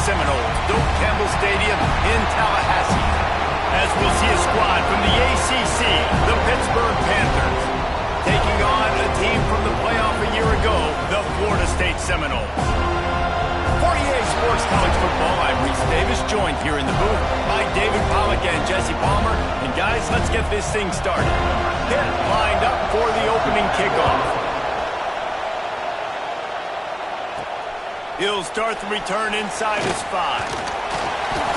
Seminoles, Doak Campbell Stadium in Tallahassee, as we'll see a squad from the ACC, the Pittsburgh Panthers, taking on a team from the playoff a year ago, the Florida State Seminoles. For EA Sports College Football, I'm Reese Davis, joined here in the booth by David Pollack and Jesse Palmer. And guys, let's get this thing started. Pitt lined up for the opening kickoff. He'll start the return inside his 5.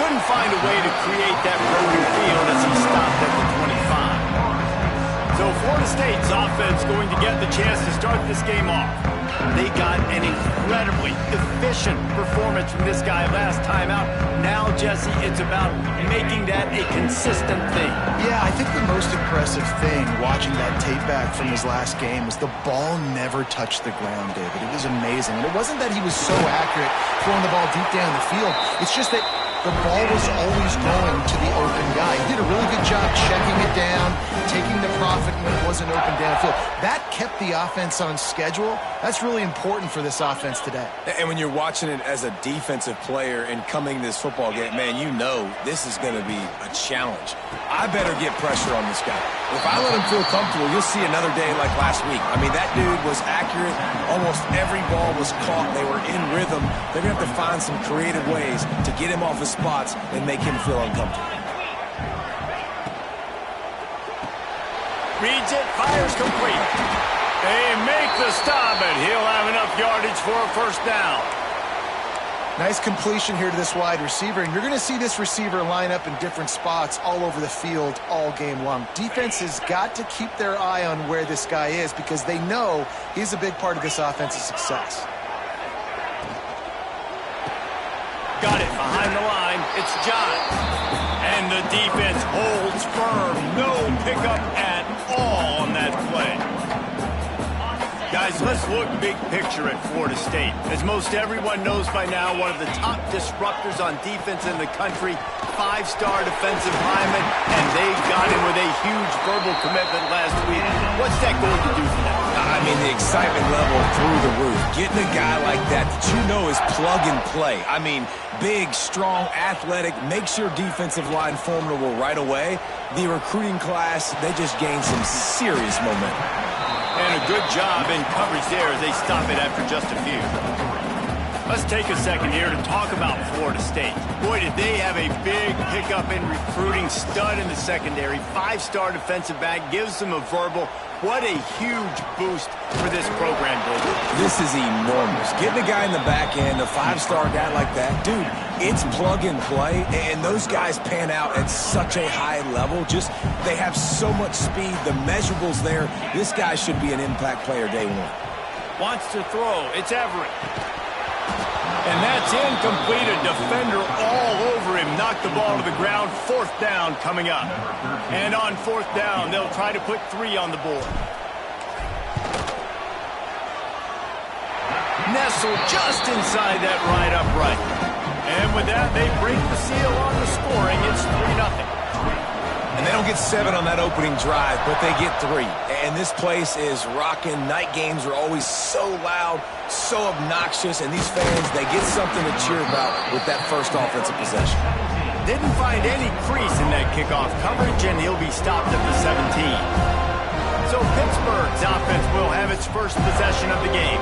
Couldn't find a way to create that broken field as he stopped at the 25. So Florida State's offense going to get the chance to start this game off. They got an incredibly efficient performance from this guy last time out. Now, Jesse, it's about making that a consistent thing. Yeah, I think the most impressive thing watching that tape back from his last game was the ball never touched the ground, David. It was amazing. And it wasn't that he was so accurate throwing the ball deep down the field. It's just that the ball was always going to the open guy. He did a really good job checking it down, taking the profit when it wasn't open downfield. That kept the offense on schedule. That's really important for this offense today. And when you're watching it as a defensive player and coming to this football game, man, you know this is going to be a challenge. I better get pressure on this guy. If I let him feel comfortable, you'll see another day like last week. I mean, that dude was accurate. Almost every ball was caught. They were in rhythm. They're going to have to find some creative ways to get him off his spots and make him feel uncomfortable. Reads it, fires complete. They make the stop, and he'll have enough yardage for a first down. Nice completion here to this wide receiver, and you're going to see this receiver line up in different spots all over the field all game long. Defense has got to keep their eye on where this guy is because they know he's a big part of this offense's success. Got it behind the line. It's Johns. And the defense holds firm. No pickup at all on that play. Guys, let's look big picture at Florida State. As most everyone knows by now, one of the top disruptors on defense in the country, 5-star defensive lineman, and they got him with a huge verbal commitment last week. What's that going to do for them? I mean, the excitement level through the roof. Getting a guy like that you know is plug and play. I mean, big, strong, athletic, makes your defensive line formidable right away. The recruiting class, they just gained some serious momentum. And a good job in coverage there as they stop it after just a few. Let's take a second here to talk about Florida State. Boy, did they have a big pickup in recruiting. Stud in the secondary. 5-star defensive back. Gives them a verbal. What a huge boost for this program, David. This is enormous. Getting a guy in the back end, a 5-star guy like that, dude, it's plug and play, and those guys pan out at such a high level. Just, they have so much speed. The measurables there. This guy should be an impact player day one. Wants to throw. It's Everett. And that's incomplete. A defender all over him. Knocked the ball to the ground. 4th down coming up. And on 4th down, they'll try to put 3 on the board. Nestled just inside that right upright. And with that, they break the seal on the scoring. It's 3-0. And they don't get 7 on that opening drive, but they get 3. And this place is rocking. Night games are always so loud, so obnoxious, and these fans, they get something to cheer about with that first offensive possession. Didn't find any crease in that kickoff coverage, and he'll be stopped at the 17. So Pittsburgh's offense will have its first possession of the game.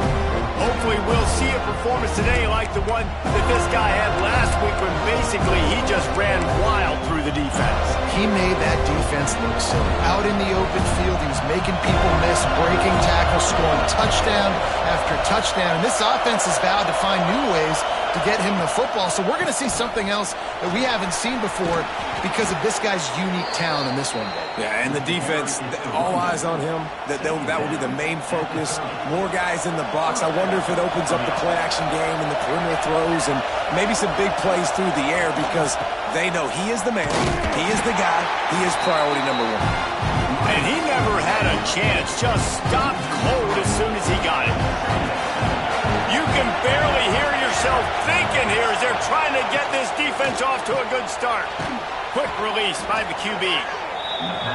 Hopefully we'll see a performance today like the one that this guy had last week when basically he just ran wild through the defense. He made that defense look silly. Out in the open field, he was making people miss, breaking tackles, scoring touchdown after touchdown. And this offense has vowed to find new ways to get him the football. So we're going to see something else that we haven't seen before because of this guy's unique talent in this one. Yeah, and the defense, all eyes on him. That will be the main focus. More guys in the box. I wonder if it opens up the play-action game and the perimeter throws and maybe some big plays through the air because they know he is the man, he is the guy, he is priority number 1. And he never had a chance. Just stopped cold as soon as he got it. You can barely hear yourself thinking here as they're trying to get this defense off to a good start. Quick release by the QB.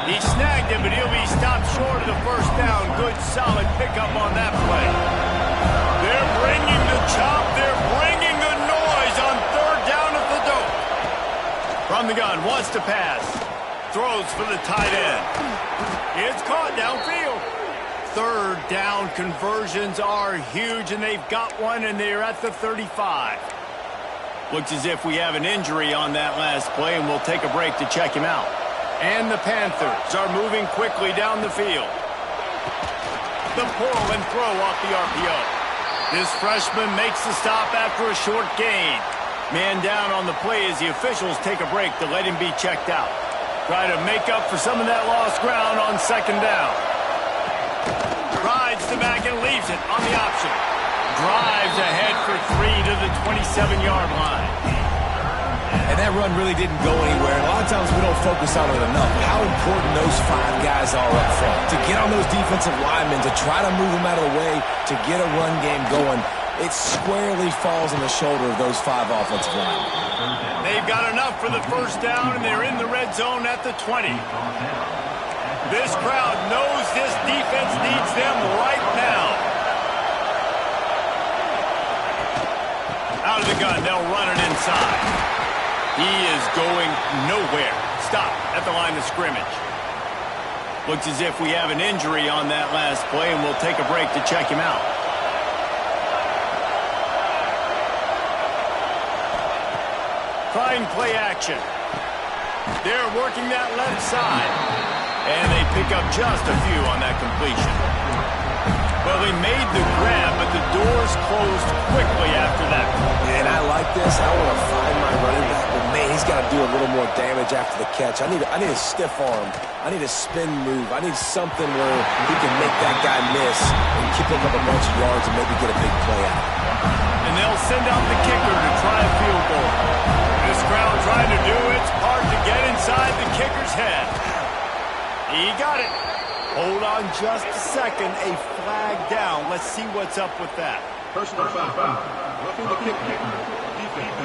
He snagged him, but he'll be stopped short of the first down. Good, solid pickup on that play. They're bringing the chop. They're bringing the noise on 3rd wants to pass. Throws for the tight end. It's caught downfield. Third down conversions are huge, and they've got one, and they're at the 35. Looks as if we have an injury on that last play, and we'll take a break to check him out. And the Panthers are moving quickly down the field. The pull and throw off the RPO. This freshman makes the stop after a short gain. Man down on the play as the officials take a break to let him be checked out. Try to make up for some of that lost ground on second down. Rides the back and leaves it on the option. Drives ahead for 3 to the 27-yard line. And that run really didn't go anywhere. And a lot of times we don't focus on it enough. How important those 5 guys are up front. To get on those defensive linemen, to try to move them out of the way, to get a run game going, it squarely falls on the shoulder of those 5 offensive linemen. They've got enough for the first down, and they're in the red zone at the 20. This crowd knows this defense needs them right now. Out of the gun, they'll run it inside. He is going nowhere. Stop at the line of scrimmage. Looks as if we have an injury on that last play, and we'll take a break to check him out. Trying play action. They're working that left side. And they pick up just a few on that completion. Well, they made the grab, but the doors closed quickly after that. And I like this. I want to find my running back, but man, he's got to do a little more damage after the catch. I need a stiff arm. I need a spin move. I need something where he can make that guy miss and pick up a bunch of yards and maybe get a big play out. And they'll send out the kicker to try a field goal. This crowd trying to do its part to get inside the kicker's head. He got it. Hold on just a second. A flag down. Let's see what's up with that. Personal foul. Roughing the kicker. Defense.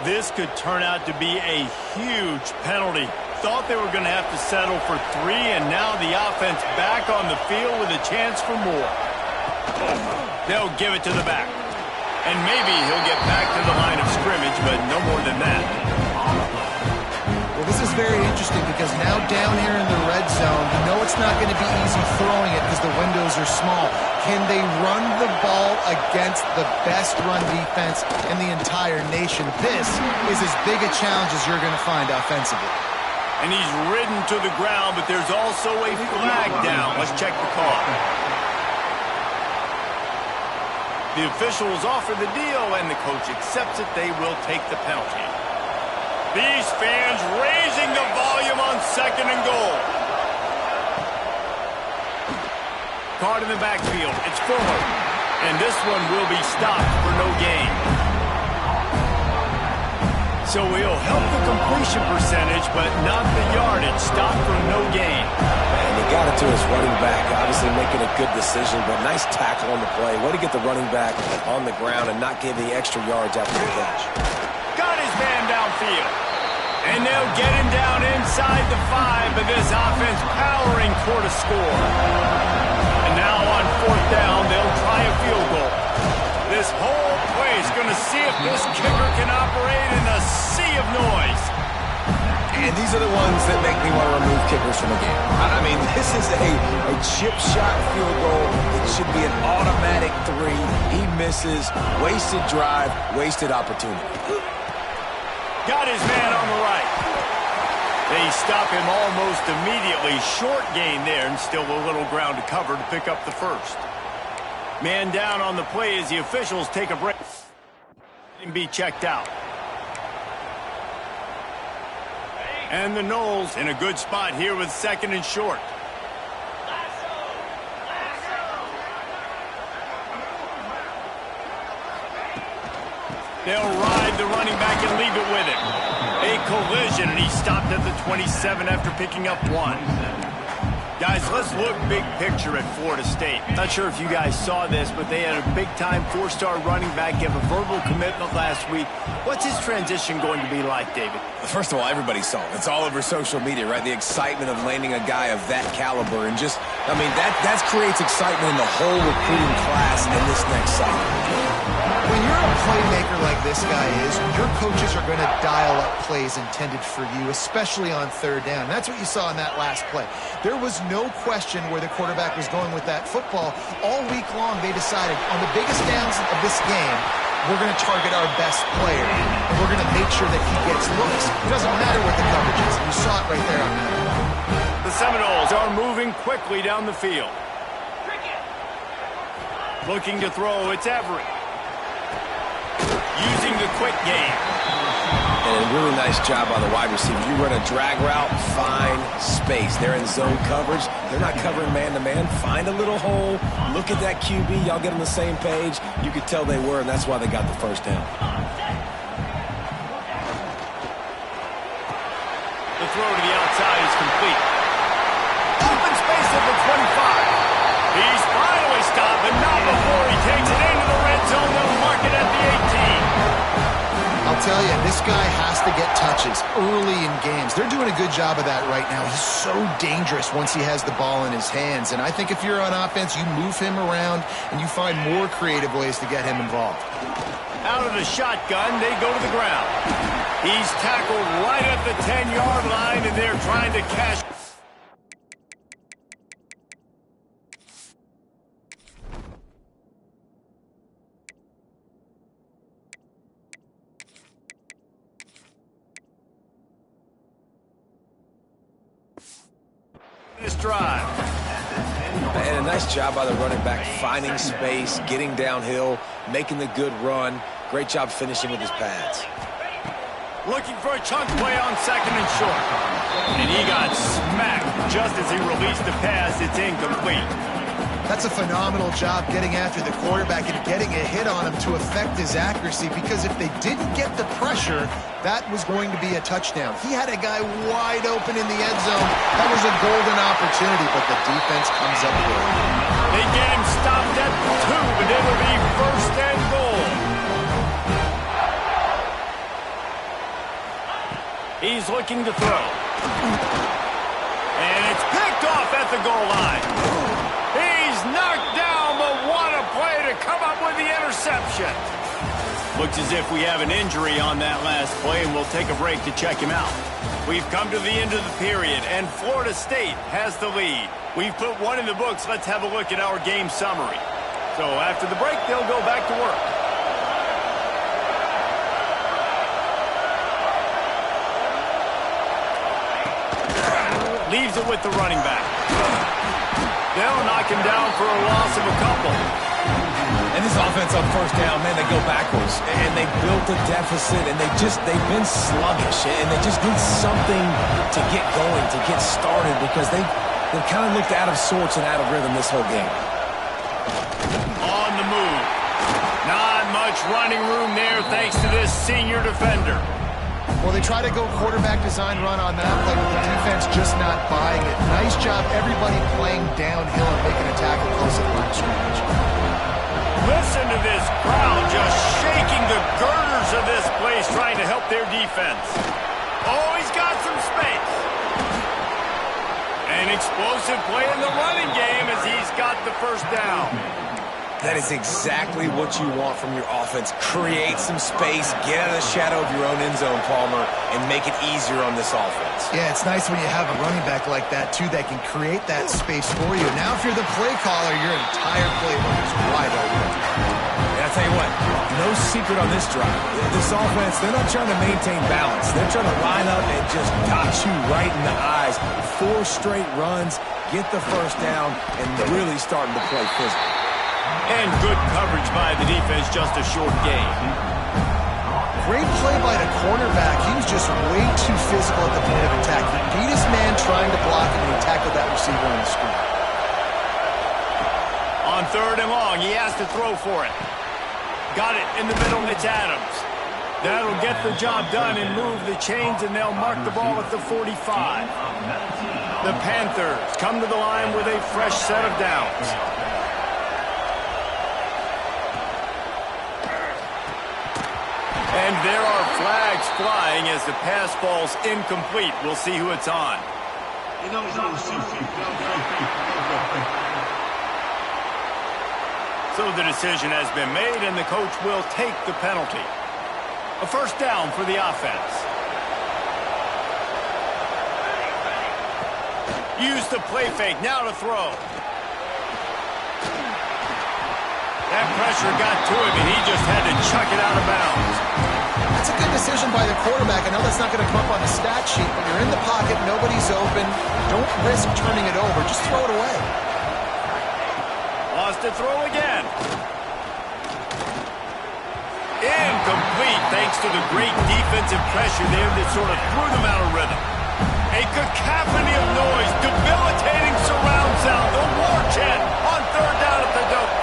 This could turn out to be a huge penalty. Thought they were going to have to settle for 3, and now the offense back on the field with a chance for more. They'll give it to the back. And maybe he'll get back to the line of scrimmage, but no more than that. Well, this is very interesting because now down here in the red zone, you know it's not going to be easy throwing it because the windows are small. Can they run the ball against the best run defense in the entire nation? This is as big a challenge as you're going to find offensively. And he's ridden to the ground, but there's also a flag down. Let's check the call. The officials offer the deal, and the coach accepts it. They will take the penalty. These fans raising the volume on second and goal. Caught in the backfield. It's Fuller. And this one will be stopped for no gain. So he'll help the completion percentage, but not the yardage. Stopped for no gain. And he got it to his running back, obviously making a good decision, but nice tackle on the play. Way to get the running back on the ground and not give the extra yards after the catch. Got his man downfield. And they'll get him down inside the 5, but this offense powering toward a score. And now on 4th down, they'll try a field goal. This whole place going to see if this kicker can operate in a sea of noise. And these are the ones that make me want to remove kickers from a game. I mean, this is a chip shot field goal. It should be an automatic 3. He misses. Wasted drive, wasted opportunity. Got his man on the right. They stop him almost immediately. Short gain there, and still a little ground to cover to pick up the first. Man down on the play as the officials take a break and be checked out. And the Noles in a good spot here with 2nd and short. They'll ride the running back and leave it with him. A collision, and he stopped at the 27 after picking up 1. Guys, let's look big picture at Florida State. Not sure if you guys saw this, but they had a big-time 4-star running back give a verbal commitment last week. What's his transition going to be like, David? First of all, everybody saw it. It's all over social media, right? The excitement of landing a guy of that caliber. And just, I mean, that creates excitement in the whole recruiting class in this next cycle. When you're a playmaker like this guy is, your coaches are going to dial up plays intended for you, especially on third down. That's what you saw in that last play. There was no question where the quarterback was going with that football. All week long, they decided on the biggest downs of this game, we're going to target our best player, and we're going to make sure that he gets looks. It doesn't matter what the coverage is. You saw it right there on that. The Seminoles are moving quickly down the field. Looking to throw, it's Everett. Using the quick game. And a really nice job by the wide receiver. You run a drag route, find space. They're in zone coverage. They're not covering man-to-man. Find a little hole. Look at that QB. Y'all get on the same page. You could tell they were, and that's why they got the first down. The throw to the outside is complete. Open space at the 25. He's finally stopped, but not before he takes it into the red zone. They'll mark it at the 18. I'll tell you, this guy has to get touches early in games. They're doing a good job of that right now. He's so dangerous once he has the ball in his hands. And I think if you're on offense, you move him around and you find more creative ways to get him involved. Out of the shotgun, they go to the ground. He's tackled right at the 10-yard line, and they're trying to cash. This drive. And a nice job by the running back, finding space, getting downhill, making the good run. Great job finishing with his pads. Looking for a chunk play on second and short. And he got smacked just as he released the pass. It's incomplete. That's a phenomenal job getting after the quarterback and getting a hit on him to affect his accuracy, because if they didn't get the pressure, that was going to be a touchdown. He had a guy wide open in the end zone. That was a golden opportunity, but the defense comes up with it. They get him stopped at 2, but it'll be first and goal. He's looking to throw. And it's picked off at the goal line. He's knocked down, but what a play to come up with the interception. Looks as if we have an injury on that last play, and we'll take a break to check him out. We've come to the end of the period, and Florida State has the lead. We've put one in the books. Let's have a look at our game summary. So after the break, they'll go back to work. Leaves it with the running back. They'll knock him down for a loss of a couple. And this offense on first down, man, they go backwards. And they built a deficit, and they've been sluggish. And they just need something to get going, to get started, because they kind of looked out of sorts and out of rhythm this whole game. On the move. Not much running room there thanks to this senior defender. Well, they try to go quarterback design run on that play, with the defense just not buying it. Nice job, everybody playing downhill and making a tackle close at the line of scrimmage. Listen to this crowd just shaking the girders of this place, trying to help their defense. Oh, he's got some space. An explosive play in the running game as he's got the first down. That is exactly what you want from your offense. Create some space, get out of the shadow of your own end zone, Palmer, and make it easier on this offense. Yeah, it's nice when you have a running back like that, too, that can create that space for you. Now, if you're the play caller, your entire playbook is wide open. And I'll tell you what, no secret on this drive. This offense, they're not trying to maintain balance. They're trying to line up and just dot you right in the eyes. 4 straight runs, get the first down, and really starting to play physical. And good coverage by the defense, just a short gain. Great play by the cornerback. He was just way too physical at the point of attack. He beat his man trying to block him, and he tackled that receiver on the screen. On third and long, he has to throw for it. Got it in the middle, it's Adams. That'll get the job done and move the chains, and they'll mark the ball at the 45. The Panthers come to the line with a fresh set of downs. And there are flags flying as the pass falls incomplete. We'll see who it's on. So the decision has been made, and the coach will take the penalty. A first down for the offense. Use the play fake, now to throw. That pressure got to him, and he just had to chuck it out of bounds. That's a good decision by the quarterback. I know that's not going to come up on the stat sheet, but you're in the pocket, nobody's open. Don't risk turning it over. Just throw it away. Lost to throw again. Incomplete thanks to the great defensive pressure there that sort of threw them out of rhythm. A cacophony of noise, debilitating surround sound, the war chant on third down at the dope.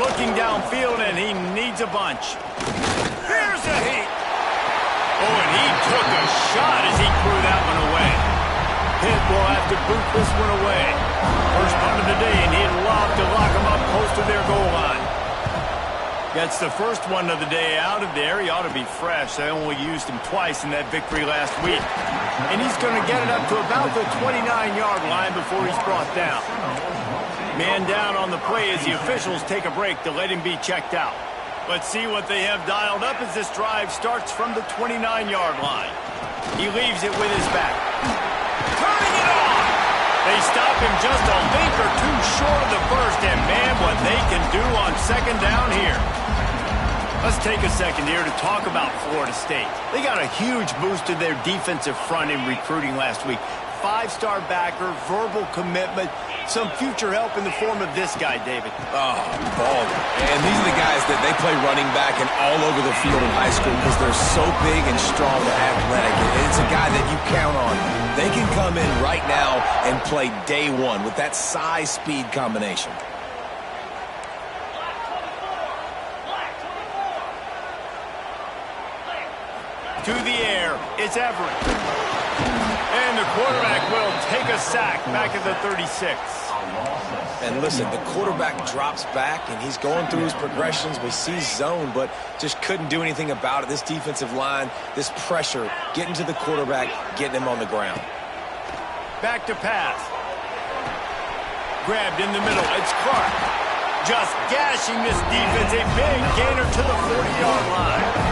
Looking downfield, and he needs a bunch. Here's a heat. Oh, and he took a shot as he threw that one away. Pitt will have to boot this one away. First punt of the day, and he'd love to lock them up close to their goal line. Gets the first one of the day out of there. He ought to be fresh. They only used him twice in that victory last week. And he's going to get it up to about the 29-yard line before he's brought down. Man down on the play as the officials take a break to let him be checked out. Let's see what they have dialed up as this drive starts from the 29-yard line. He leaves it with his back. Turning it on! They stop him just a link or two short of the first, and man, what they can do on second down here. Let's take a second here to talk about Florida State. They got a huge boost to their defensive front in recruiting last week. 5-star backer, verbal commitment, some future help in the form of this guy, David. Oh, baller. And these are the guys that they play running back and all over the field in high school because they're so big and strong and athletic. It's a guy that you count on. They can come in right now and play day one with that size-speed combination. To the air, it's Everett. And the quarterback will take a sack back at the 36. And listen, the quarterback drops back, and he's going through his progressions. We see zone, but just couldn't do anything about it. This defensive line, this pressure, getting to the quarterback, getting him on the ground. Back to pass. Grabbed in the middle. It's Clark. Just gashing this defense. A big gainer to the 40-yard line.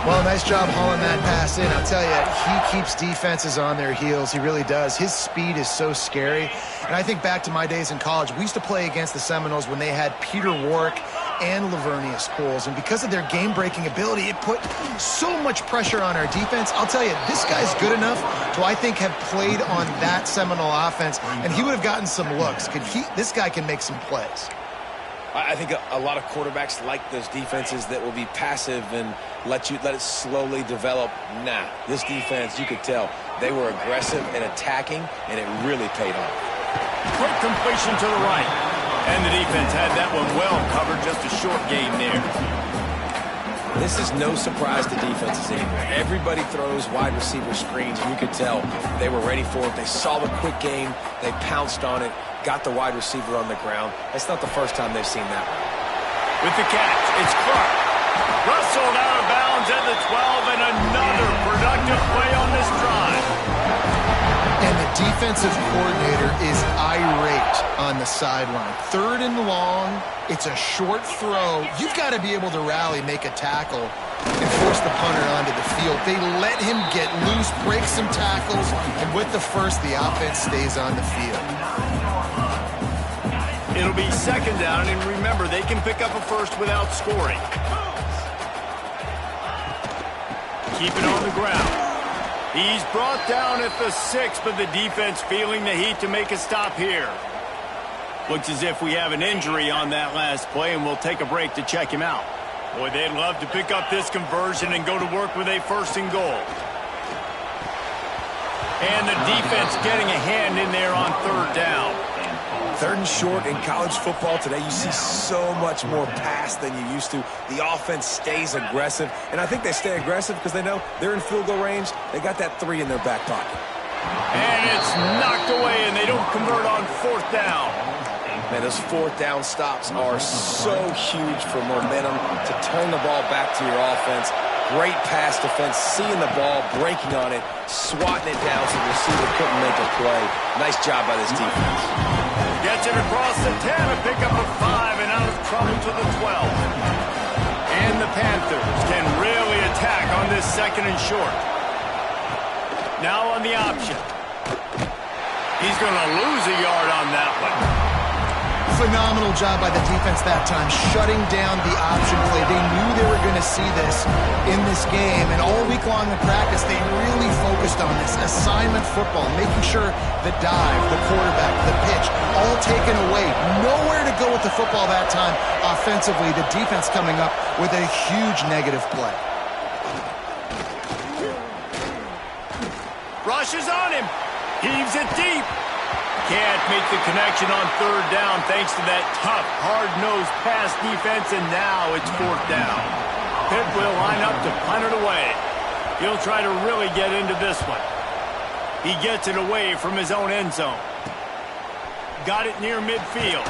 Well, nice job hauling that pass in. I'll tell you, he keeps defenses on their heels. He really does. His speed is so scary. And I think back to my days in college. We used to play against the Seminoles when they had Peter Warwick and Lavernius Coles. And because of their game-breaking ability, it put so much pressure on our defense. I'll tell you, this guy's good enough to, I think, have played on that Seminole offense. And he would have gotten some looks. This guy can make some plays. I think a lot of quarterbacks like those defenses that will be passive and let it slowly develop. Nah, this defense, you could tell, they were aggressive and attacking, and it really paid off. Quick completion to the right. And the defense had that one well covered, just a short game there. This is no surprise to defenses anymore. Everybody throws wide receiver screens, and you could tell they were ready for it. They saw the quick game. They pounced on it, got the wide receiver on the ground. It's not the first time they've seen that one. With the catch, it's Clark. Rustled out of bounds at the 12, and another productive play on this drive. And the defensive coordinator is irate on the sideline. Third and long, it's a short throw. You've got to be able to rally, make a tackle, and force the punter onto the field. They let him get loose, break some tackles, and with the first, the offense stays on the field. It'll be second down, and remember, they can pick up a first without scoring. Keep it on the ground. He's brought down at the 6, but the defense feeling the heat to make a stop here. Looks as if we have an injury on that last play, and we'll take a break to check him out. Boy, they'd love to pick up this conversion and go to work with a first and goal. And the defense getting a hand in there on third down. Third and short in college football today, you see so much more pass than you used to. The offense stays aggressive, and I think they stay aggressive because they know they're in field goal range. They got that 3 in their back pocket. And it's knocked away, and they don't convert on fourth down. Man, those fourth down stops are so huge for momentum to turn the ball back to your offense. Great pass defense, seeing the ball, breaking on it, swatting it down so the receiver couldn't make a play. Nice job by this defense. Gets it across the 10, a pickup of 5, and out of trouble to the 12. And the Panthers can really attack on this 2nd and short. Now on the option. He's going to lose a yard on that one. Phenomenal job by the defense that time, shutting down the option play. They knew they were going to see this in this game, and all week long in practice, they really focused on this assignment football, making sure the dive, the quarterback, the pitch, all taken away. Nowhere to go with the football that time offensively. The defense coming up with a huge negative play. Rushes on him. Heaves it deep. Can't make the connection on 3rd down thanks to that tough, hard-nosed pass defense, and now it's 4th down. Pitt will line up to punt it away. He'll try to really get into this one. He gets it away from his own end zone. Got it near midfield.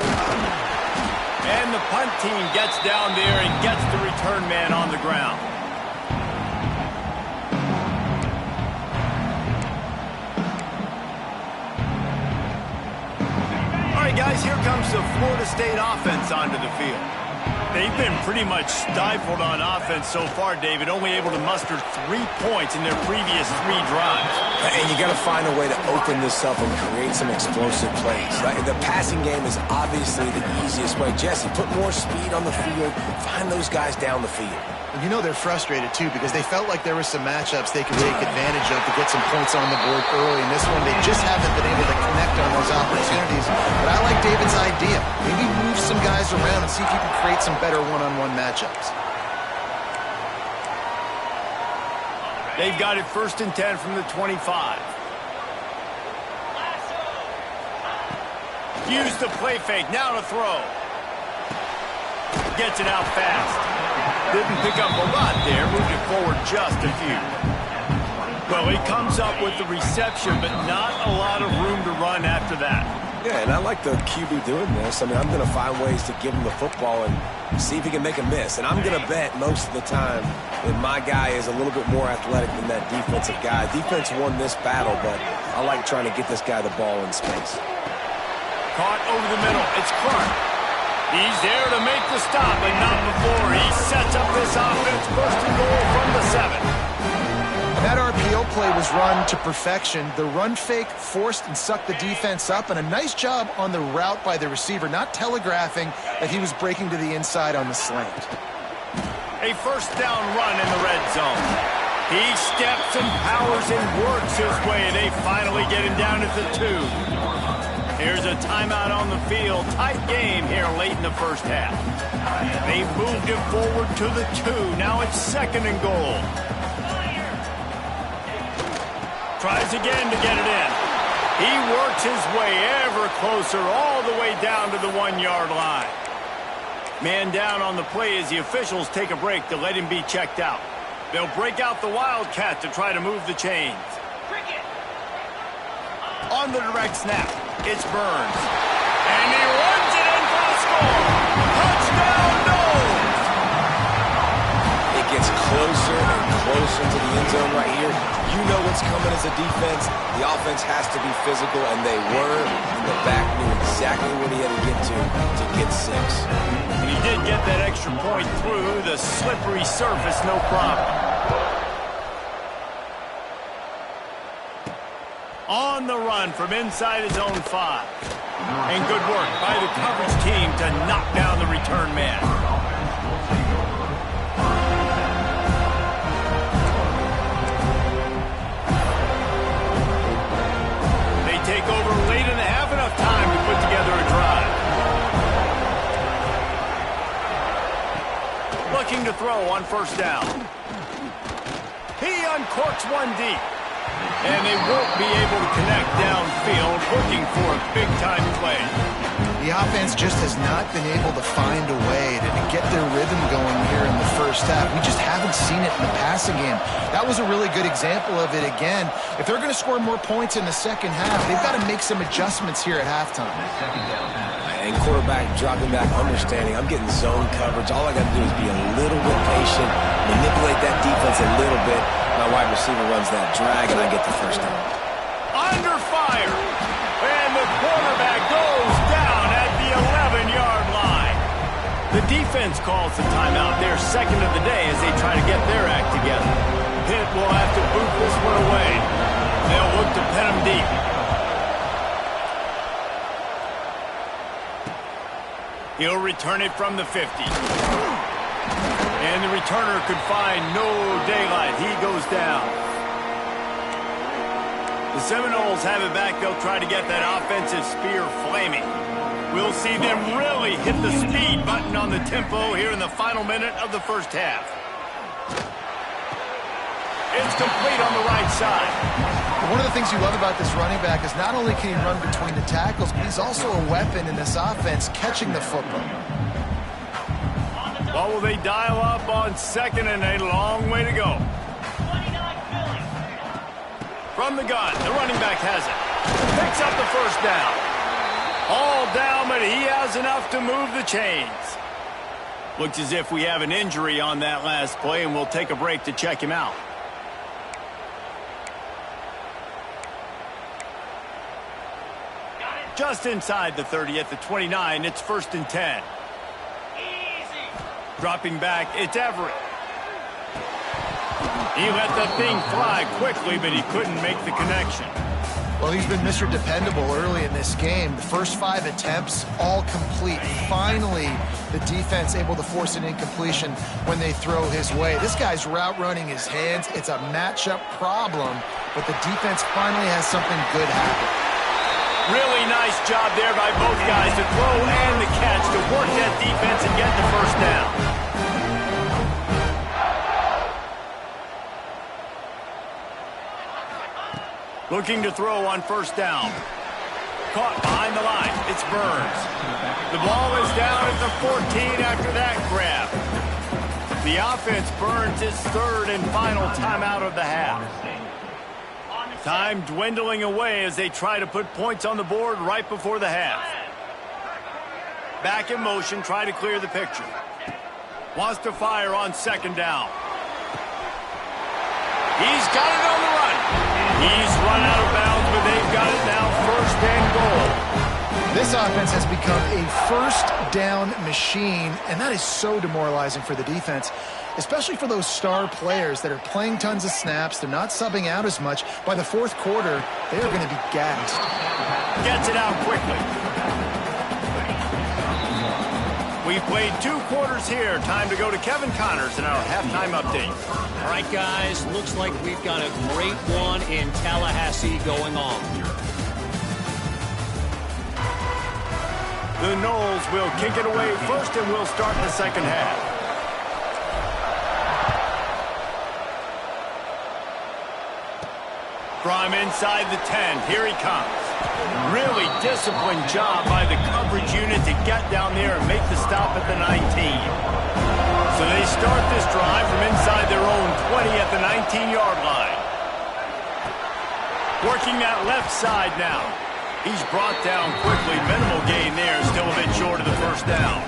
And the punt team gets down there and gets the return man on the ground. Guys, here comes the Florida State offense onto the field. They've been pretty much stifled on offense so far, David, only able to muster 3 points in their previous 3 drives. And you got to find a way to open this up and create some explosive plays. The passing game is obviously the easiest way. Jesse, put more speed on the field, find those guys down the field. You know they're frustrated, too, because they felt like there were some matchups they could take advantage of to get some points on the board early. In this one, they just haven't been able to connect on those opportunities. But I like David's idea. Maybe move some guys around and see if you can create some better one-on-one matchups. They've got it 1st and 10 from the 25. Use the play fake. Now to throw. Gets it out fast. Didn't pick up a lot there, moved it forward just a few. Well, he comes up with the reception, but not a lot of room to run after that. Yeah, and I like the QB doing this. I mean, I'm going to find ways to give him the football and see if he can make a miss. And I'm going to bet most of the time that my guy is a little bit more athletic than that defensive guy. Defense won this battle, but I like trying to get this guy the ball in space. Caught over the middle. It's Clark. He's there to make the stop, but not before he sets up this offense. 1st and goal from the 7. That RPO play was run to perfection. The run fake forced and sucked the defense up, and a nice job on the route by the receiver, not telegraphing that he was breaking to the inside on the slant. A 1st down run in the red zone. He steps and powers and works his way. They finally get him down at the 2. Here's a timeout on the field. Tight game here late in the 1st half. They moved him forward to the 2. Now it's 2nd and goal. Tries again to get it in. He works his way ever closer all the way down to the 1-yard line. Man down on the play as the officials take a break to let him be checked out. They'll break out the Wildcat to try to move the chains. On the direct snap, it's Burns. And he runs it in for the score. Touchdown, Noles! It gets closer and closer to the end zone right here. You know what's coming as a defense. The offense has to be physical, and they were. And the back knew exactly what he had to get 6. And he did get that extra point through the slippery surface, no problem. On the run from inside his own 5. And good work by the coverage team to knock down the return man. They take over late and have enough time to put together a drive. Looking to throw on 1st down. He uncorks one deep. And they won't be able to connect downfield, looking for a big-time play. The offense just has not been able to find a way to get their rhythm going here in the 1st half. We just haven't seen it in the passing game. That was a really good example of it again. If they're going to score more points in the 2nd half, they've got to make some adjustments here at halftime. and quarterback dropping back, understanding I'm getting zone coverage. All I got to do is be a little bit patient, manipulate that defense a little bit. My wide receiver runs that drag, and I get the first down. Under fire, and the quarterback goes down at the 11-yard line. The defense calls the timeout, their second of the day, as they try to get their act together. Pitt will have to boot this one away. They'll look to pin them deep. He'll return it from the 50. And the returner could find no daylight. He goes down. The Seminoles have it back. They'll try to get that offensive spear flaming. We'll see them really hit the speed button on the tempo here in the final minute of the first half. It's complete on the right side. One of the things you love about this running back is not only can he run between the tackles, but he's also a weapon in this offense, catching the football. Well, will they dial up on second and a long way to go? From the gun, the running back has it. Picks up the first down. All down, but he has enough to move the chains. Looks as if we have an injury on that last play, and we'll take a break to check him out. Just inside the 30 at the 29, it's 1st and 10. Dropping back, it's Everett. He let the thing fly quickly, but he couldn't make the connection. Well, he's been Mr. Dependable early in this game. The first 5 attempts, all complete. Finally, the defense able to force an incompletion when they throw his way. This guy's route running his hands. It's a matchup problem, but the defense finally has something good happen. Really nice job there by both guys, the throw and the catch, to work that defense and get the first down. Looking to throw on first down. Caught behind the line. It's Burns. The ball is down at the 14 after that grab. The offense burns its third and final timeout of the half. Time dwindling away as they try to put points on the board right before the half. Back in motion, try to clear the picture. Wants to fire on second down. He's got it on the run. He's run out of bounds, but they've got it now, 1st and goal. This offense has become a first down machine, and that is so demoralizing for the defense, especially for those star players that are playing tons of snaps. They're not subbing out as much. By the 4th quarter, they are going to be gassed. Gets it out quickly. We've played 2 quarters here. Time to go to Kevin Connors in our halftime update. All right, guys, looks like we've got a great one in Tallahassee going on. The Noles will kick it away first, and we'll start the second half. From inside the 10, here he comes. Really disciplined job by the coverage unit to get down there and make the stop at the 19. So they start this drive from inside their own 20 at the 19-yard line. Working that left side now. He's brought down quickly. Minimal gain there, still a bit short of the first down.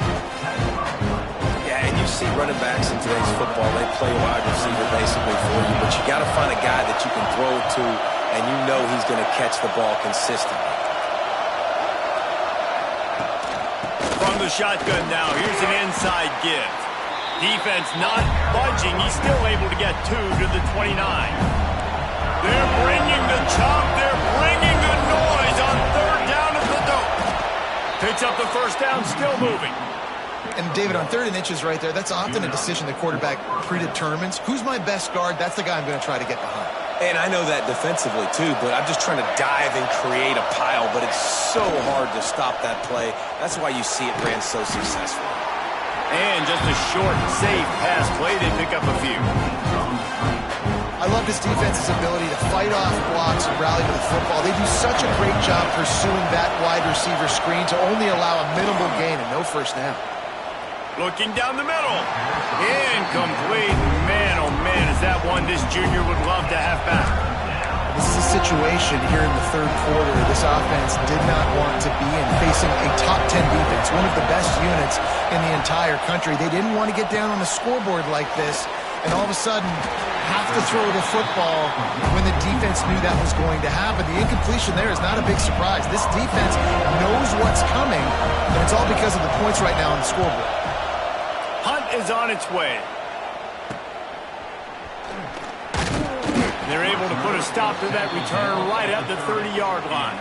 Yeah, and you see running backs in today's football, they play wide receiver basically for you, but you got to find a guy that you can throw it to, and you know he's going to catch the ball consistently. From the shotgun now, here's an inside give. Defense not budging. He's still able to get 2 to the 29. They're bringing the chop. They're bringing the noise on 3rd down at the dope. Picks up the first down, still moving. And, David, on 3rd and inches right there, that's often a decision the quarterback predetermines. Who's my best guard? That's the guy I'm going to try to get behind. And I know that defensively, too, but I'm just trying to dive and create a pile, but it's so hard to stop that play. That's why you see it ran so successfully. And just a short, safe pass play. They pick up a few. I love this defense's ability to fight off blocks and rally to the football. They do such a great job pursuing that wide receiver screen to only allow a minimal gain and no first down. Looking down the middle. Incomplete. Man, oh man, is that one this junior would love to have back. The This is a situation here in the third quarter this offense did not want to be in, facing a top 10 defense, one of the best units in the entire country. They didn't want to get down on the scoreboard like this and all of a sudden have to throw the football when the defense knew that was going to happen. The incompletion there is not a big surprise. This defense knows what's coming, and it's all because of the points right now on the scoreboard. Punt is on its way. They're able to put a stop to that return right at the 30-yard line.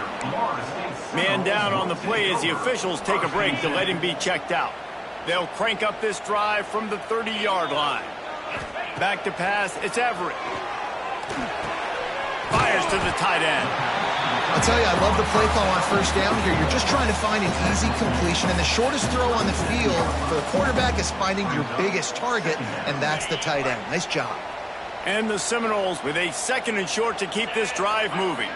Man down on the play as the officials take a break to let him be checked out. They'll crank up this drive from the 30-yard line. Back to pass, it's Everett. Fires to the tight end. I'll tell you, I love the play call on first down here. You're just trying to find an easy completion, and the shortest throw on the field for the quarterback is finding your biggest target, and that's the tight end. Nice job. And the Seminoles with a 2nd and short to keep this drive moving.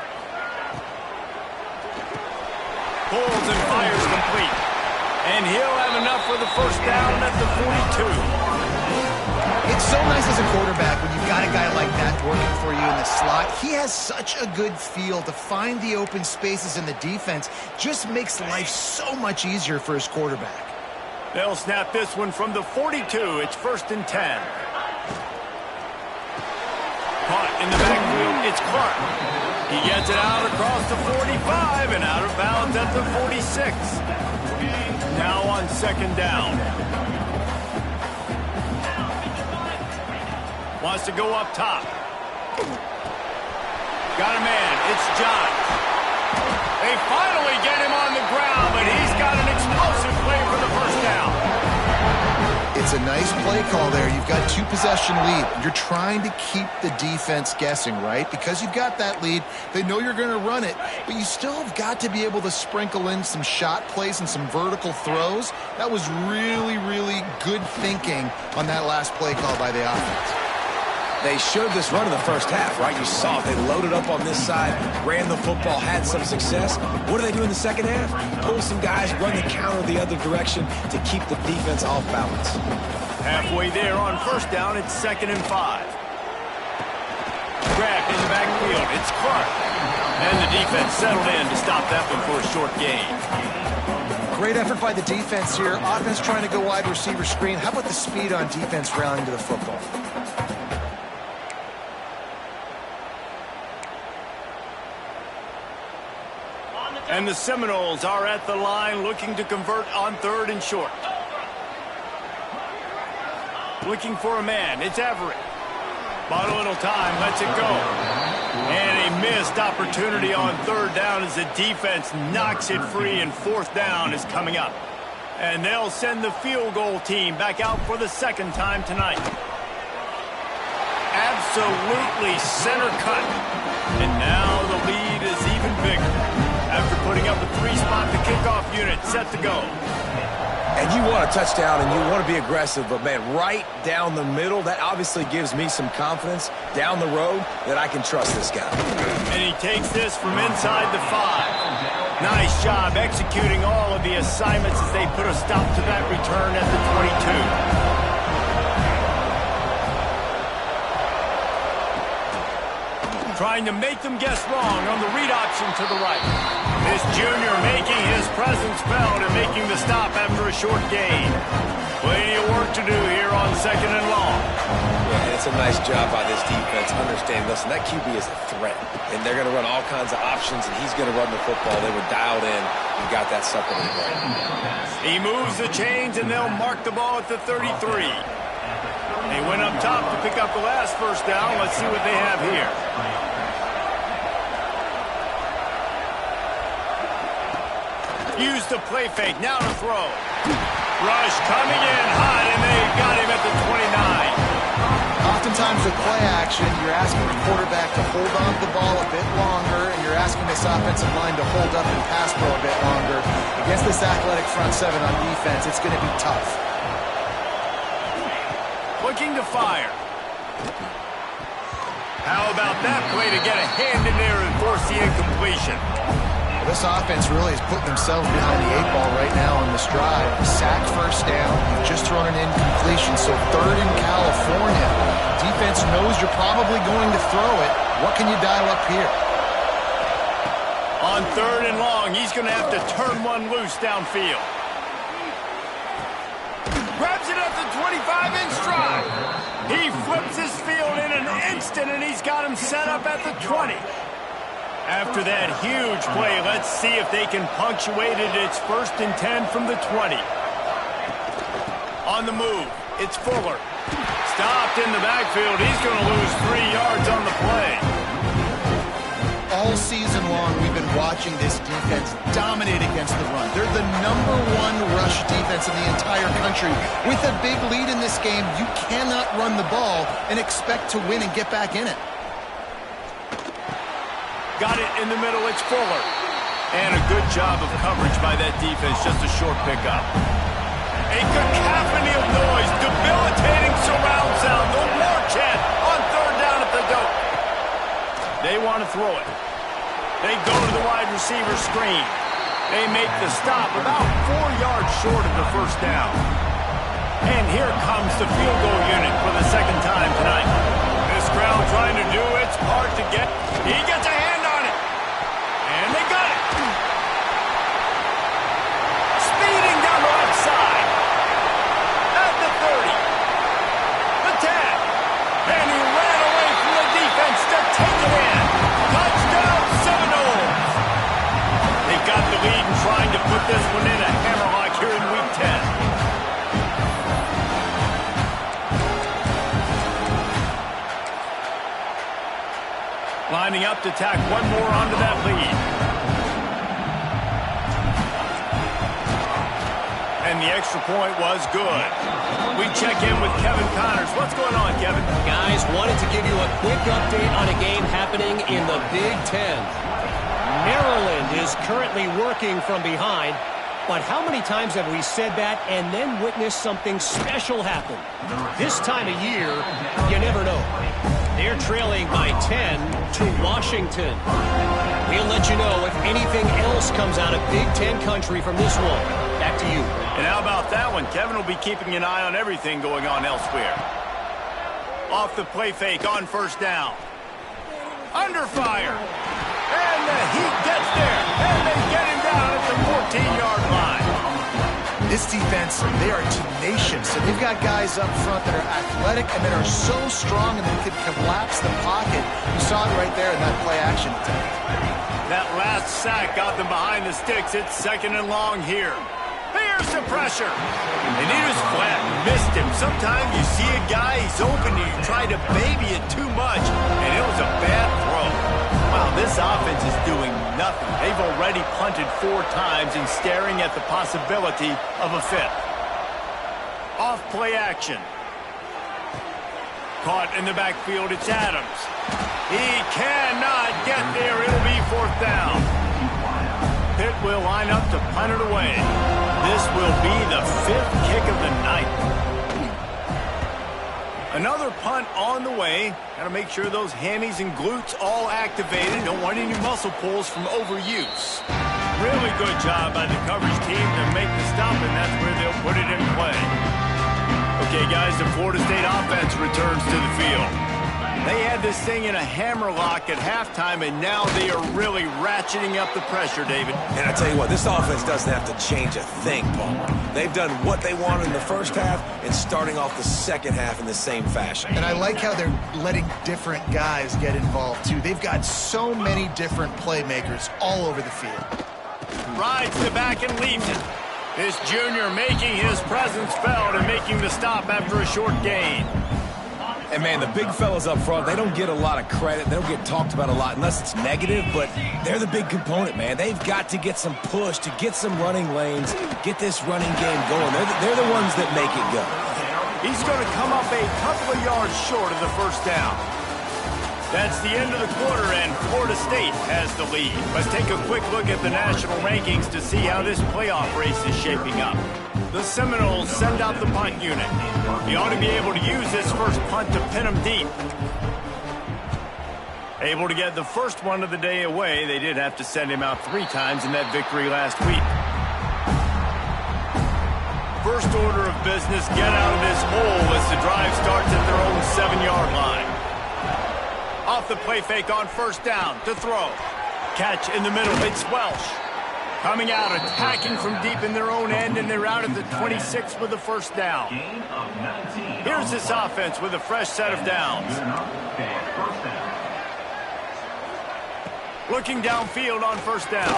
Pulls and fires complete. And he'll have enough for the first down at the 42. It's so nice as a quarterback when you've got a guy like that working for you in the slot. He has such a good feel to find the open spaces in the defense. Just makes life so much easier for his quarterback. They'll snap this one from the 42. It's 1st and 10. Caught in the backfield, it's Clark. He gets it out across the 45 and out of bounds at the 46. Now on 2nd down. Wants to go up top. Got a man, it's John. They finally get him on the ground, but he's got an explosive play for the first down. It's a nice play call there. You've got 2-possession lead. You're trying to keep the defense guessing, right? Because you've got that lead, they know you're going to run it, but you still have got to be able to sprinkle in some shot plays and some vertical throws. That was really, really good thinking on that last play call by the offense. They showed this run in the first half, right? You saw it. They loaded up on this side, ran the football, had some success. What do they do in the second half? Pull some guys, run the counter the other direction to keep the defense off balance. Halfway there on first down, it's 2nd and 5. Grabbed in the backfield, it's Clark. And the defense settled in to stop that one for a short gain. Great effort by the defense here. Offense trying to go wide receiver screen. How about the speed on defense rallying to the football? And the Seminoles are at the line looking to convert on 3rd and short. Looking for a man. It's Everett. Bought a little time. Lets it go. And a missed opportunity on 3rd down as the defense knocks it free, and 4th down is coming up. And they'll send the field goal team back out for the 2nd time tonight. Absolutely center cut. And now the lead is even bigger. After putting up a 3-spot, the kickoff unit set to go. And you want a touchdown and you want to be aggressive, but, man, right down the middle, that obviously gives me some confidence down the road that I can trust this guy. And he takes this from inside the 5. Nice job executing all of the assignments as they put a stop to that return at the 22. Trying to make them guess wrong on the read option to the right. This junior making his presence felt and making the stop after a short gain. Plenty of work to do here on 2nd and long. Yeah, and it's a nice job by this defense. Understand, listen, that QB is a threat. And they're going to run all kinds of options, and he's going to run the football. They were dialed in and got that sucker in the play. He moves the chains, and they'll mark the ball at the 33. They went up top to pick up the last first down. Let's see what they have here. Use the play fake, now to throw. Rush coming in hot, and they got him at the 29. Oftentimes with play action, you're asking the quarterback to hold on to the ball a bit longer, and you're asking this offensive line to hold up and pass pro a bit longer. Against this athletic front 7 on defense, it's going to be tough. Looking to fire. How about that play to get a hand in there and force the incompletion? This offense really is putting themselves behind the 8 ball right now on this drive. Sack first down. You've just thrown an incompletion, so 3rd in California. Defense knows you're probably going to throw it. What can you dial up here? On 3rd and long, he's going to have to turn one loose downfield. Grabs it at the 25 in stride. He flips his field in an instant, and he's got him set up at the 20. After that huge play, let's see if they can punctuate it. It's 1st and 10 from the 20. On the move, it's Fuller. Stopped in the backfield. He's going to lose 3 yards on the play. All season long, we've been watching this defense dominate against the run. They're the #1 rush defense in the entire country. With a big lead in this game, you cannot run the ball and expect to win and get back in it. Got it in the middle, it's Fuller. And a good job of coverage by that defense, just a short pickup. A cacophony of noise, debilitating surround sound, the war chant on 3rd down at the dope. They want to throw it. They go to the wide receiver screen. They make the stop about 4 yards short of the 1st down. And here comes the field goal unit for the 2nd time tonight. This crowd trying to do its part to get. He gets a hand on it. And they got it. Speeding down the left side. At the 30. The 10. And he ran away from the defense to take it in. Touchdown Seminoles. They've got the lead and trying to put this one in a hammerlock here in Week 10. Lining up to tack one more onto that lead. And the extra point was good. We check in with Kevin Connors. What's going on, Kevin? Guys, wanted to give you a quick update on a game happening in the Big Ten. Maryland is currently working from behind, but how many times have we said that and then witnessed something special happen? This time of year, you never know. They're trailing by 10 to Washington. We'll let you know if anything else comes out of Big Ten country from this one. Back to you. And how about that one? Kevin will be keeping an eye on everything going on elsewhere. Off the play fake on 1st down. Under fire. And the Heat gets there. And they get him down at the 14-yard line. This defense, they are tenacious. And they've got guys up front that are athletic and that are so strong and they could collapse the pocket. You saw it right there in that play action attempt. That last sack got them behind the sticks. It's 2nd and long here. Here's the pressure. And he was flat, missed him. Sometimes you see a guy, he's open, and you try to baby it too much, and it was a bad throw. Wow, this offense is doing nothing. They've already punted 4 times and staring at the possibility of a 5th. Off play action. Caught in the backfield, it's Adams. He cannot get there. It'll be 4th down. Pitt will line up to punt it away. This will be the 5th kick of the night. Another punt on the way. Got to make sure those hammies and glutes all activated. Don't want any muscle pulls from overuse. Really good job by the coverage team to make the stop, and that's where they'll put it in play. Okay, guys, the Florida State offense returns to the field. They had this thing in a hammerlock at halftime, and now they are really ratcheting up the pressure, David. And I tell you what, this offense doesn't have to change a thing, Paul. They've done what they wanted in the 1st half and starting off the 2nd half in the same fashion. And I like how they're letting different guys get involved, too. They've got so many different playmakers all over the field. Rides the back and leaves it. This junior making his presence felt and making the stop after a short gain. And, man, the big fellas up front, they don't get a lot of credit. They don't get talked about a lot unless it's negative, but they're the big component, man. They've got to get some push, to get some running lanes, get this running game going. They're the ones that make it go. He's going to come up a couple of yards short of the 1st down. That's the end of the quarter, and Florida State has the lead. Let's take a quick look at the national rankings to see how this playoff race is shaping up. The Seminoles send out the punt unit. He ought to be able to use this first punt to pin him deep. Able to get the first one of the day away. They did have to send him out 3 times in that victory last week. First order of business, get out of this hole as the drive starts at their own 7-yard line. Off Off the play fake on first down to throw. Catch in the middle. It's Welsh. Coming out, attacking from deep in their own end, and they're out at the 26 with the first down. Here's this offense with a fresh set of downs. Looking downfield on first down.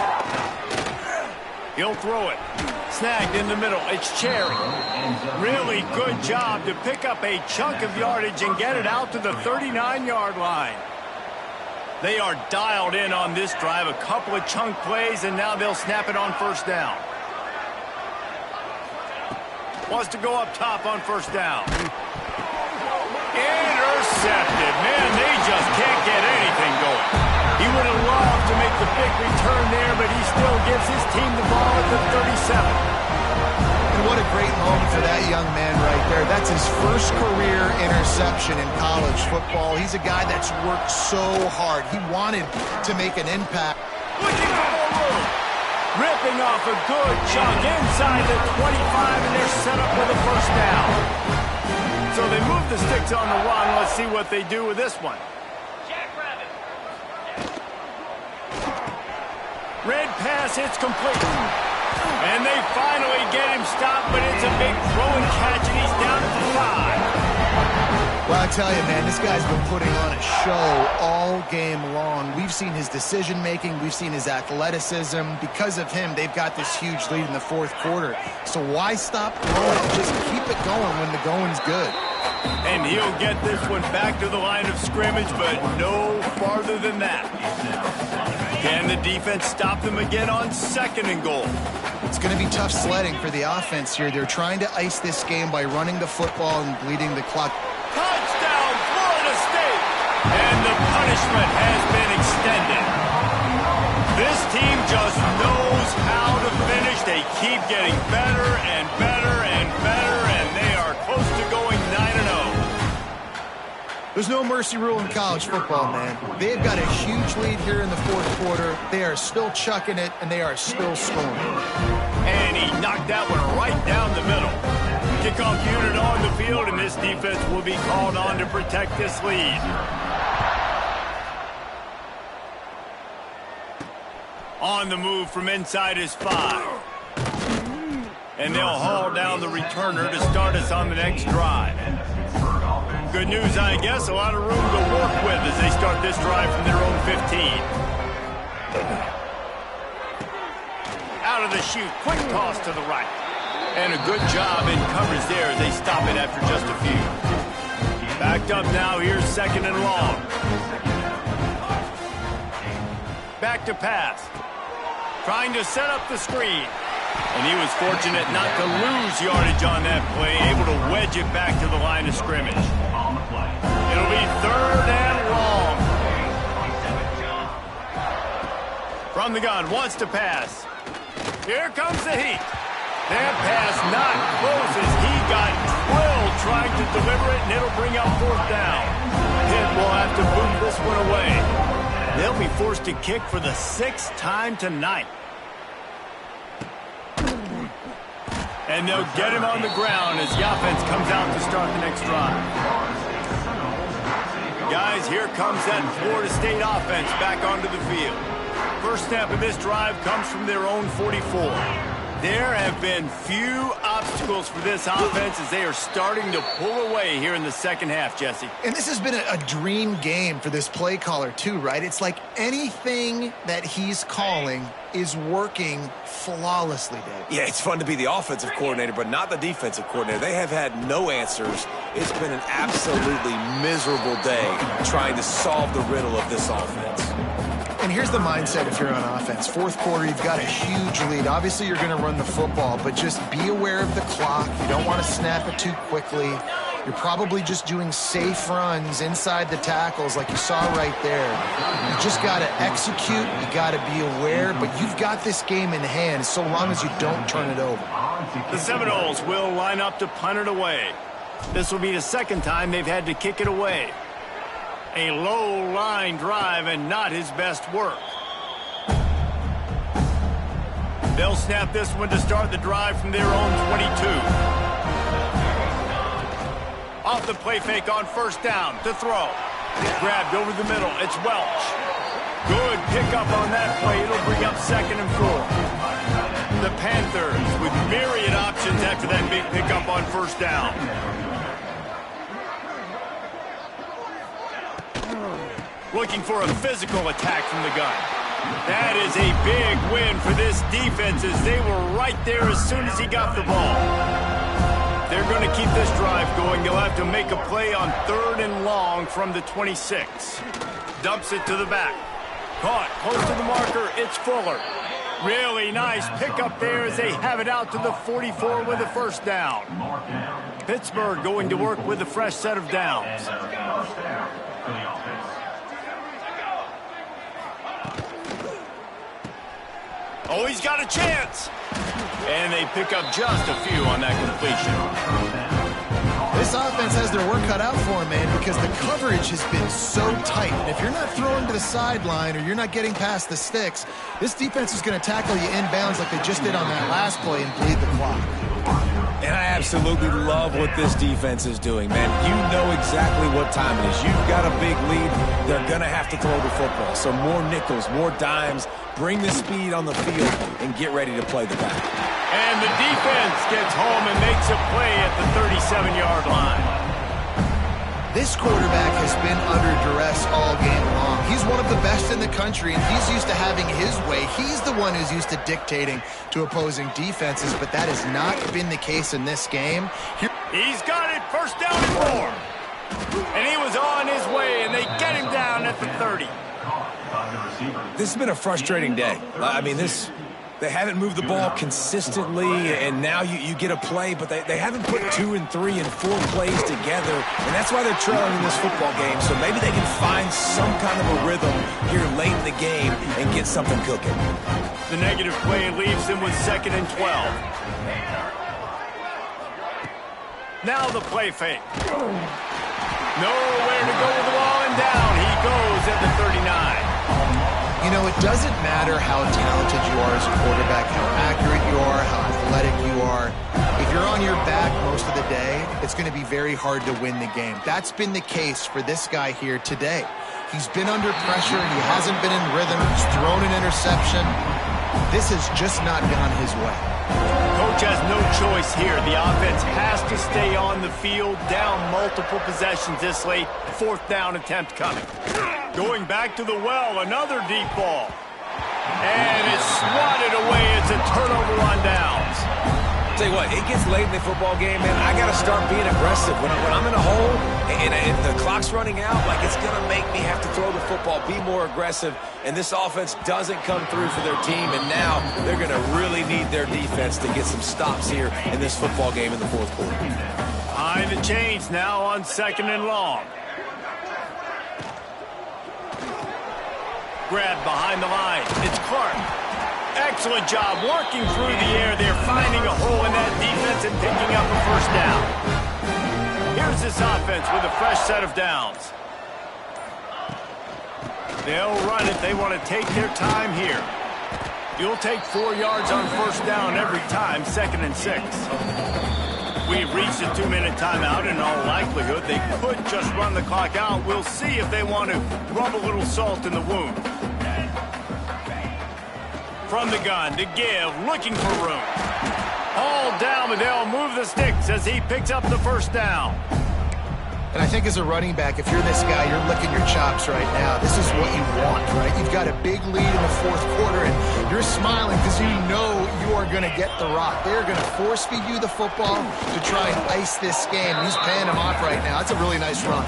He'll throw it. Snagged in the middle. It's Cherry. Really good job to pick up a chunk of yardage and get it out to the 39-yard line. They are dialed in on this drive. A couple of chunk plays, and now they'll snap it on first down. Wants to go up top on first down. Intercepted. Man, they just can't get anything going. He would have loved to make the big return there, but he still gives his team the ball at the 37. And what a great moment for that young man right there. That's his first career interception in college football. He's a guy that's worked so hard. He wanted to make an impact. Looking for more room. Ripping off a good chunk inside the 25, and they're set up with a first down. So they move the sticks on the run. Let's see what they do with this one. Red pass, it's complete. And they finally get him stopped, but it's a big throw and catch, and he's down at the 5. Well, I tell you, man, this guy's been putting on a show all game long. We've seen his decision-making. We've seen his athleticism. Because of him, they've got this huge lead in the fourth quarter. So why stop throwing? Just keep it going when the going's good. And he'll get this one back to the line of scrimmage, but no farther than that. Can the defense stop them again on second and goal? It's going to be tough sledding for the offense here. They're trying to ice this game by running the football and bleeding the clock. Touchdown, Florida State! And the punishment has been extended. This team just knows how to finish. They keep getting better and better and better, and they are close to going 9-0. There's no mercy rule in college football, man. They've got a huge lead here in the fourth quarter. They are still chucking it, and they are still scoring. And he knocked that one right down the middle. Kickoff unit on the field, and this defense will be called on to protect this lead. On the move from inside his 5. And they'll haul down the returner to start us on the next drive. Good news, I guess. A lot of room to work with as they start this drive from their own 15. Out of the chute, quick toss to the right. And a good job in coverage there as they stop it after just a few. Backed up now, here's second and long. Back to pass. Trying to set up the screen. And he was fortunate not to lose yardage on that play, able to wedge it back to the line of scrimmage. It'll be third and long. From the gun, wants to pass. Here comes the heat. That pass not close as he got drilled trying to deliver it, and it'll bring up fourth down. Pitt will have to boot this one away. They'll be forced to kick for the 6th time tonight. And they'll get him on the ground as the offense comes out to start the next drive. Guys, here comes that Florida State offense back onto the field. First snap of this drive comes from their own 44. There have been few obstacles for this offense as they are starting to pull away here in the second half, Jesse. And this has been a dream game for this play caller too, right? It's like anything that he's calling is working flawlessly, Dave. Yeah, it's fun to be the offensive coordinator, but not the defensive coordinator. They have had no answers. It's been an absolutely miserable day trying to solve the riddle of this offense. And here's the mindset if you're on offense. Fourth quarter, you've got a huge lead. Obviously, you're going to run the football, but just be aware of the clock. You don't want to snap it too quickly. You're probably just doing safe runs inside the tackles like you saw right there. You just got to execute. You got to be aware, but you've got this game in hand so long as you don't turn it over. The Seminoles will line up to punt it away. This will be the second time they've had to kick it away. A low line drive and not his best work. They'll snap this one to start the drive from their own 22. Off the play fake on first down to throw. Grabbed over the middle. It's Welch. Good pickup on that play. It'll bring up 2nd and 4. The Panthers with myriad options after that big pickup on 1st down. Looking for a physical attack from the gun. That is a big win for this defense as they were right there as soon as he got the ball. They're going to keep this drive going. They'll have to make a play on 3rd and long from the 26. Dumps it to the back. Caught close to the marker. It's Fuller. Really nice pickup there as they have it out to the 44 with a 1st down. Pittsburgh going to work with a fresh set of downs. Oh, he's got a chance. And they pick up just a few on that completion. This offense has their work cut out for them, man, because the coverage has been so tight. And if you're not throwing to the sideline or you're not getting past the sticks, this defense is going to tackle you inbounds like they just did on that last play and bleed the clock. And I absolutely love what this defense is doing, man. You know exactly what time it is. You've got a big lead. They're going to have to throw the football. So more nickels, more dimes. Bring the speed on the field and get ready to play the back. And the defense gets home and makes a play at the 37-yard line. This quarterback has been under duress all game long. He's one of the best in the country, and he's used to having his way. He's the one who's used to dictating to opposing defenses, but that has not been the case in this game. He's got it, 1st down and 4. And he was on his way, and they get him down at the 30. This has been a frustrating day. I mean, they haven't moved the ball consistently, and now you get a play, but they haven't put 2 and 3 and 4 plays together, and that's why they're trailing in this football game. So maybe they can find some kind of a rhythm here late in the game and get something cooking. The negative play leaves them with 2nd and 12. Now the play fake. Nowhere to go with the ball, and down he goes at the 39. You know, it doesn't matter how talented you are as a quarterback, how accurate you are, how athletic you are. If you're on your back most of the day, it's going to be very hard to win the game. That's been the case for this guy here today. He's been under pressure. He hasn't been in rhythm. He's thrown an interception. This has just not gone his way. Coach has no choice here. The offense has to stay on the field, down multiple possessions this late. 4th down attempt coming. Going back to the well, another deep ball. And it's swatted away. It's a turnover on downs. Tell you what, it gets late in the football game, man. I got to start being aggressive. When I'm in a hole and the clock's running out, like it's going to make me have to throw the football, be more aggressive. And this offense doesn't come through for their team, and now they're going to really need their defense to get some stops here in this football game in the 4th quarter. Behind the chains now on 2nd and long. Grab behind the line. It's Clark. Excellent job working through the air. They're finding a hole in that defense and picking up a 1st down. Here's this offense with a fresh set of downs. They'll run it. They want to take their time here. You'll take 4 yards on 1st down every time, 2nd and 6. We've reached a 2-minute timeout. In all likelihood, they could just run the clock out. We'll see if they want to rub a little salt in the wound. From the gun to give, looking for room. All down, but they'll move the sticks as he picks up the 1st down. And I think as a running back, if you're this guy, you're licking your chops right now. This is what you want, right? You've got a big lead in the 4th quarter, and you're smiling because you know you are going to get the rock. They're going to force feed you the football to try and ice this game. He's paying him off right now. That's a really nice run.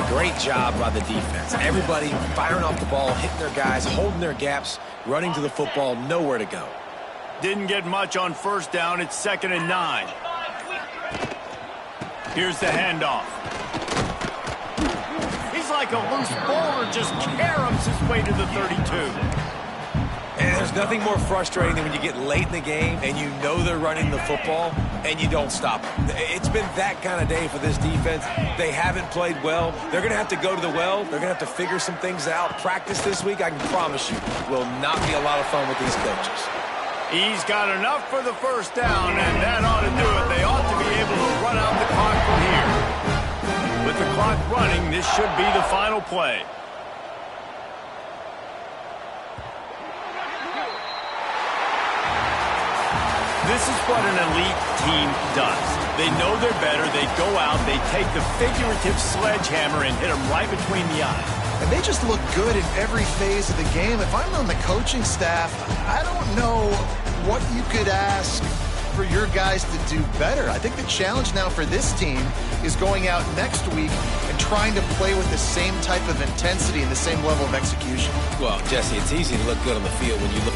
Great job by the defense. Everybody firing off the ball, hitting their guys, holding their gaps, running to the football, nowhere to go. Didn't get much on 1st down. It's 2nd and 9. Here's the handoff. He's like a loose bowler, just caroms his way to the 32. And there's nothing more frustrating than when you get late in the game and you know they're running the football and you don't stop them. It's been that kind of day for this defense. They haven't played well. They're going to have to go to the well. They're going to have to figure some things out. Practice this week, I can promise you, will not be a lot of fun with these coaches. He's got enough for the 1st down, and that ought to do it. They ought to be able to run out the clock from here. With the clock running, this should be the final play. This is what an elite team does. They know they're better. They go out, they take the figurative sledgehammer and hit them right between the eyes. And they just look good in every phase of the game. If I'm on the coaching staff, I don't know what you could ask for your guys to do better. I think the challenge now for this team is going out next week and trying to play with the same type of intensity and the same level of execution. Well, Jesse, it's easy to look good on the field when you look